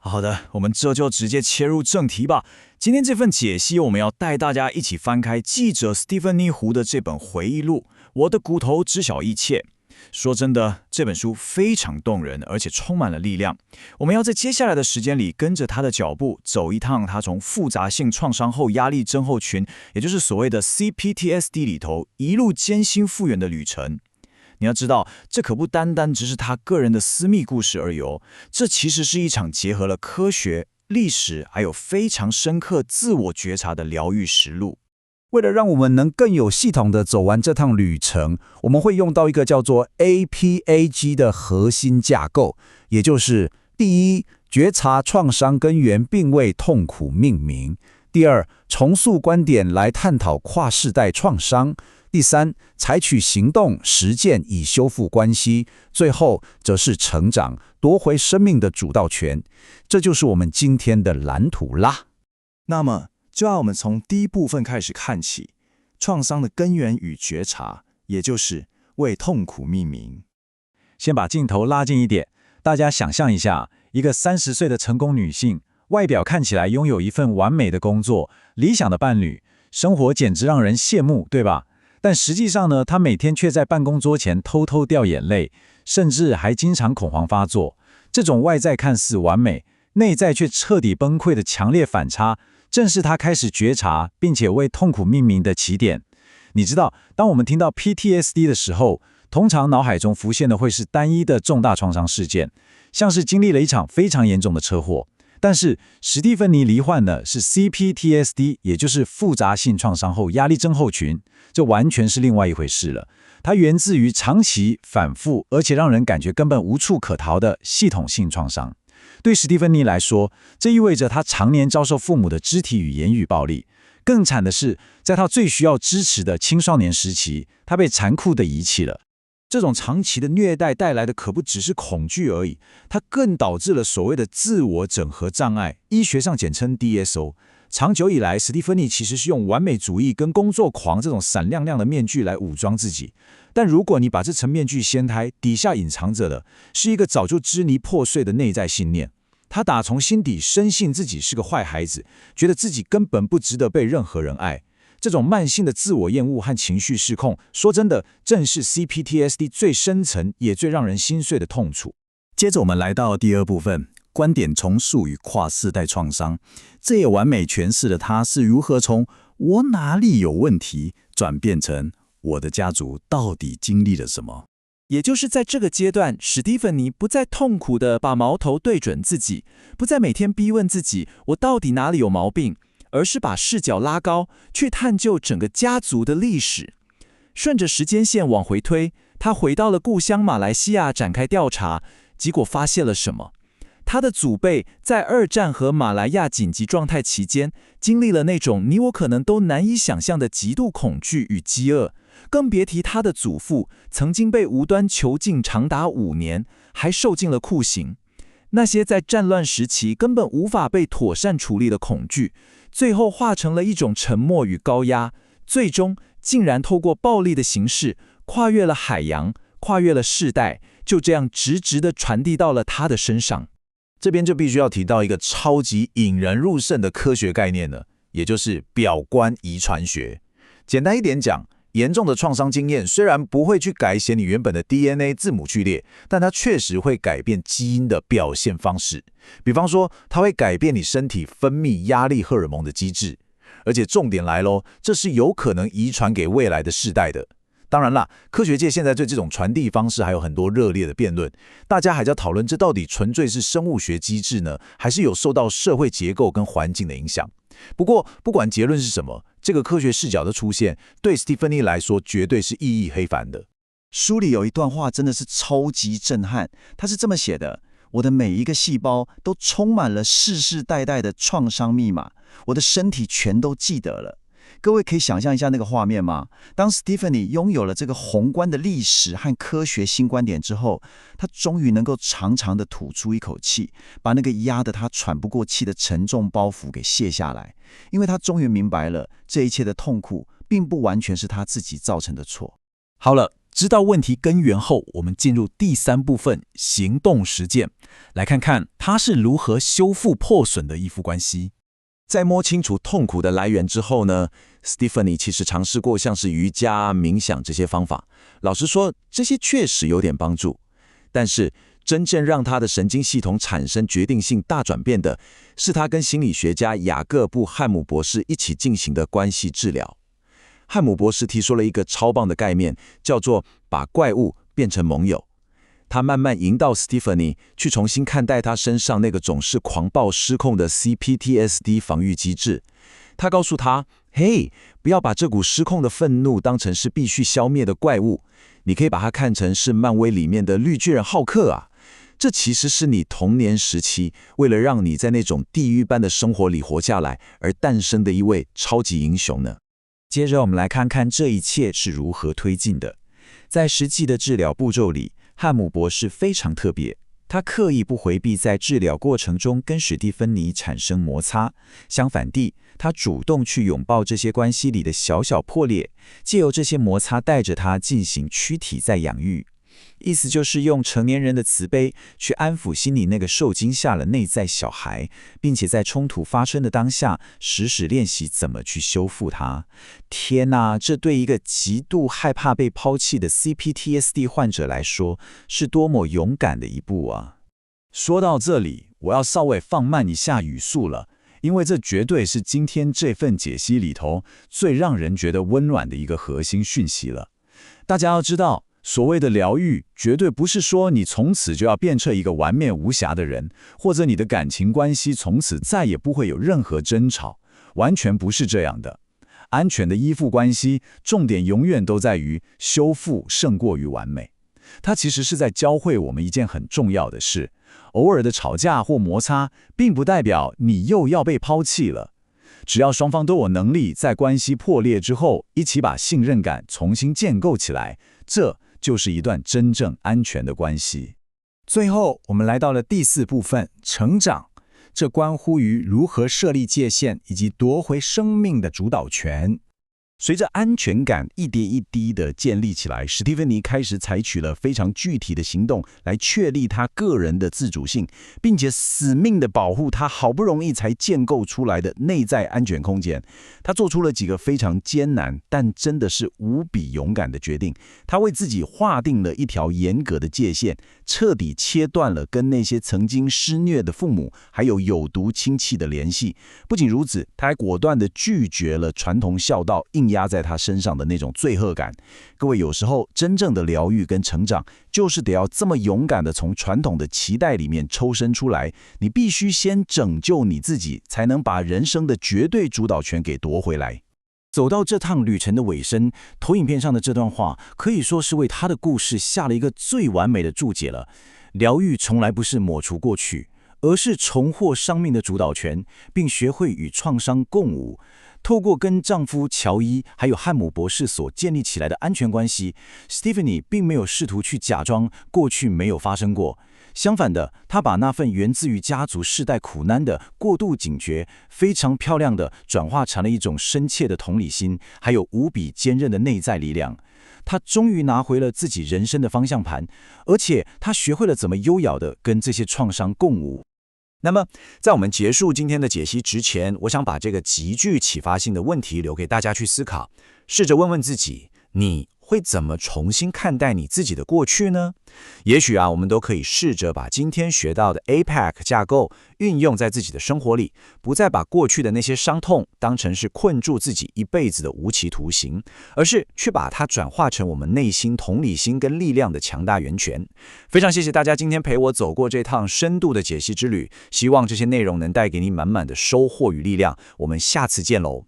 好的，我们这就直接切入正题吧。今天这份解析，我们要带大家一起翻开记者史蒂芬妮·胡的这本回忆录《我的骨头知晓一切》。说真的，这本书非常动人，而且充满了力量。我们要在接下来的时间里，跟着他的脚步，走一趟他从复杂性创伤后压力症候群，也就是所谓的 CPTSD 里头，一路艰辛复原的旅程。你要知道，这可不单单只是他个人的私密故事而已哦，这其实是一场结合了科学、历史，还有非常深刻自我觉察的疗愈实录。为了让我们能更有系统地走完这趟旅程，我们会用到一个叫做 APAG 的核心架构，也就是第一，觉察创伤根源并为痛苦命名；第二，重塑观点来探讨跨世代创伤；第三，采取行动实践以修复关系；最后，则是成长，夺回生命的主导权。这就是我们今天的蓝图啦。那么，就让我们从第一部分开始看起，创伤的根源与觉察，也就是为痛苦命名。先把镜头拉近一点，大家想象一下，一个30岁的成功女性，外表看起来拥有一份完美的工作、理想的伴侣，生活简直让人羡慕，对吧？但实际上呢，她每天却在办公桌前偷偷掉眼泪，甚至还经常恐慌发作。这种外在看似完美，内在却彻底崩溃的强烈反差，正是他开始觉察并且为痛苦命名的起点。你知道，当我们听到 PTSD 的时候，通常脑海中浮现的会是单一的重大创伤事件，像是经历了一场非常严重的车祸。但是史蒂芬妮罹患的是 CPTSD， 也就是复杂性创伤后压力症候群，这完全是另外一回事了。它源自于长期反复，而且让人感觉根本无处可逃的系统性创伤。对史蒂芬妮来说，这意味着她常年遭受父母的肢体与言语暴力。更惨的是，在她最需要支持的青少年时期，她被残酷地遗弃了。这种长期的虐待带来的可不只是恐惧而已，它更导致了所谓的自我整合障碍，医学上简称 DSO。长久以来，史蒂芬妮其实是用完美主义跟工作狂这种闪亮亮的面具来武装自己。但如果你把这层面具掀开，底下隐藏着的是一个早就支离破碎的内在信念。他打从心底深信自己是个坏孩子，觉得自己根本不值得被任何人爱。这种慢性的自我厌恶和情绪失控，说真的，正是 CPTSD 最深层也最让人心碎的痛楚。接着我们来到第二部分，观点重塑与跨世代创伤。这也完美诠释了他是如何从我哪里有问题，转变成我的家族到底经历了什么。也就是在这个阶段，史蒂芬妮不再痛苦地把矛头对准自己，不再每天逼问自己我到底哪里有毛病，而是把视角拉高，去探究整个家族的历史。顺着时间线往回推，他回到了故乡马来西亚展开调查，结果发现了什么？他的祖辈在2战和马来亚紧急状态期间，经历了那种你我可能都难以想象的极度恐惧与饥饿，更别提他的祖父曾经被无端囚禁长达5年，还受尽了酷刑。那些在战乱时期根本无法被妥善处理的恐惧，最后化成了一种沉默与高压，最终竟然透过暴力的形式，跨越了海洋，跨越了世代，就这样直直地传递到了他的身上。这边就必须要提到一个超级引人入胜的科学概念了，也就是表观遗传学。简单一点讲，严重的创伤经验虽然不会去改写你原本的 DNA 字母序列，但它确实会改变基因的表现方式。比方说，它会改变你身体分泌压力荷尔蒙的机制。而且重点来咯，这是有可能遗传给未来的世代的。当然啦，科学界现在对这种传递方式还有很多热烈的辩论，大家还在讨论这到底纯粹是生物学机制呢，还是有受到社会结构跟环境的影响？不过，不管结论是什么，这个科学视角的出现，对史蒂芬妮来说绝对是意义非凡的。书里有一段话真的是超级震撼，他是这么写的：我的每一个细胞都充满了世世代代的创伤密码，我的身体全都记得了。各位可以想象一下那个画面吗？当 Stephanie 拥有了这个宏观的历史和科学新观点之后，她终于能够长长的吐出一口气，把那个压得她喘不过气的沉重包袱给卸下来。因为她终于明白了，这一切的痛苦并不完全是她自己造成的错。好了，知道问题根源后，我们进入第3部分行动实践，来看看它是如何修复破损的依附关系。在摸清楚痛苦的来源之后呢，Stephanie 其实尝试过像是瑜伽、冥想这些方法。老实说，这些确实有点帮助。但是真正让他的神经系统产生决定性大转变的，是他跟心理学家雅各布·汉姆博士一起进行的关系治疗。汉姆博士提出了一个超棒的概念，叫做把怪物变成盟友。他慢慢引导 Stephanie 去重新看待他身上那个总是狂暴失控的 CPTSD 防御机制。他告诉他，嘿，不要把这股失控的愤怒当成是必须消灭的怪物，你可以把它看成是漫威里面的绿巨人浩克啊。这其实是你童年时期为了让你在那种地狱般的生活里活下来而诞生的一位超级英雄呢。接着我们来看看这一切是如何推进的。在实际的治疗步骤里，汉姆博士非常特别，他刻意不回避在治疗过程中跟史蒂芬妮产生摩擦，相反地，他主动去拥抱这些关系里的小小破裂，借由这些摩擦带着他进行躯体再养育。意思就是用成年人的慈悲去安抚心里那个受惊吓了内在小孩，并且在冲突发生的当下，时时练习怎么去修复它。天哪，这对一个极度害怕被抛弃的 CPTSD 患者来说，是多么勇敢的一步啊！说到这里，我要稍微放慢一下语速了，因为这绝对是今天这份解析里头最让人觉得温暖的一个核心讯息了。大家要知道，所谓的疗愈，绝对不是说你从此就要变成一个完美无瑕的人，或者你的感情关系从此再也不会有任何争吵，完全不是这样的。安全的依附关系，重点永远都在于修复胜过于完美。它其实是在教会我们一件很重要的事：偶尔的吵架或摩擦，并不代表你又要被抛弃了。只要双方都有能力在关系破裂之后，一起把信任感重新建构起来，这就是一段真正安全的关系。最后，我们来到了第4部分，成长。这关乎于如何设立界限，以及夺回生命的主导权。随着安全感一点一滴地建立起来，史蒂芬妮开始采取了非常具体的行动来确立她个人的自主性，并且死命地保护她好不容易才建构出来的内在安全空间。她做出了几个非常艰难，但真的是无比勇敢的决定。她为自己划定了一条严格的界限，彻底切断了跟那些曾经施虐的父母还有有毒亲戚的联系。不仅如此，她还果断地拒绝了传统孝道硬压在他身上的那种罪恶感。各位，有时候真正的疗愈跟成长，就是得要这么勇敢的从传统的期待里面抽身出来。你必须先拯救你自己，才能把人生的绝对主导权给夺回来。走到这趟旅程的尾声，投影片上的这段话可以说是为他的故事下了一个最完美的注解了。疗愈从来不是抹除过去，而是重获生命的主导权，并学会与创伤共舞。透过跟丈夫乔伊还有汉姆博士所建立起来的安全关系， Stephanie 并没有试图去假装过去没有发生过。相反的，她把那份源自于家族世代苦难的过度警觉，非常漂亮的转化成了一种深切的同理心，还有无比坚韧的内在力量。她终于拿回了自己人生的方向盘，而且她学会了怎么优雅的跟这些创伤共舞。那么，在我们结束今天的解析之前，我想把这个极具启发性的问题留给大家去思考，试着问问自己，你会怎么重新看待你自己的过去呢？也许我们都可以试着把今天学到的 APEC 架构运用在自己的生活里，不再把过去的那些伤痛当成是困住自己一辈子的无期徒刑，而是去把它转化成我们内心同理心跟力量的强大源泉。非常谢谢大家今天陪我走过这趟深度的解析之旅，希望这些内容能带给你满满的收获与力量。我们下次见喽。